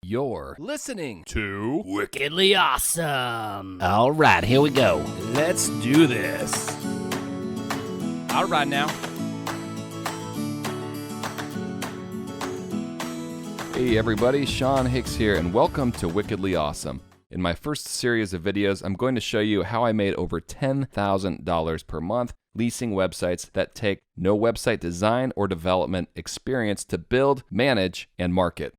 You're listening to Wickedly Awesome. All right, here we go. Let's Do This. All right now. Hey everybody, Sean Hicks here, and welcome to Wickedly Awesome. In my first series of videos, I'm going to show you how I made over $10,000 per month leasing websites that take no website design or development experience to build, manage, and market.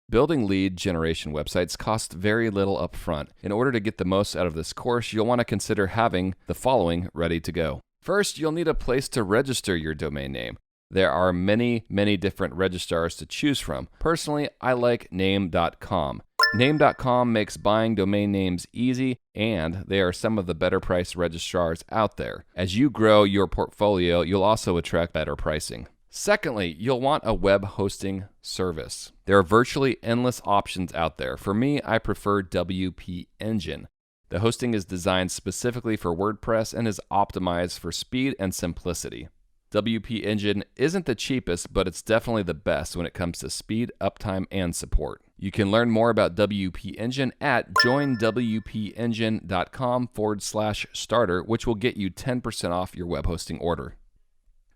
Building lead generation websites costs very little upfront. In order to get the most out of this course, you'll want to consider having the following ready to go. First, you'll need a place to register your domain name. There are many different registrars to choose from. Personally, I like name.com. Name.com makes buying domain names easy, and they are some of the better priced registrars out there. As you grow your portfolio, you'll also attract better pricing. Secondly, you'll want a web hosting service. There are virtually endless options out there. For me, I prefer WP Engine. The hosting is designed specifically for WordPress and is optimized for speed and simplicity. WP Engine isn't the cheapest, but it's definitely the best when it comes to speed, uptime, and support. You can learn more about WP Engine at joinwpengine.com/starter, which will get you 10% off your web hosting order.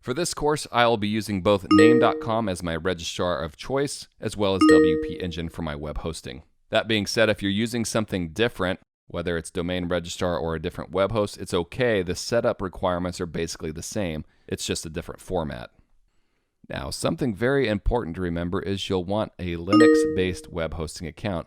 For this course, I'll be using both name.com as my registrar of choice, as well as WP Engine for my web hosting. That being said, if you're using something different, whether it's domain registrar or a different web host, it's okay. The setup requirements are basically the same. It's just a different format. Now, something very important to remember is you'll want a Linux-based web hosting account.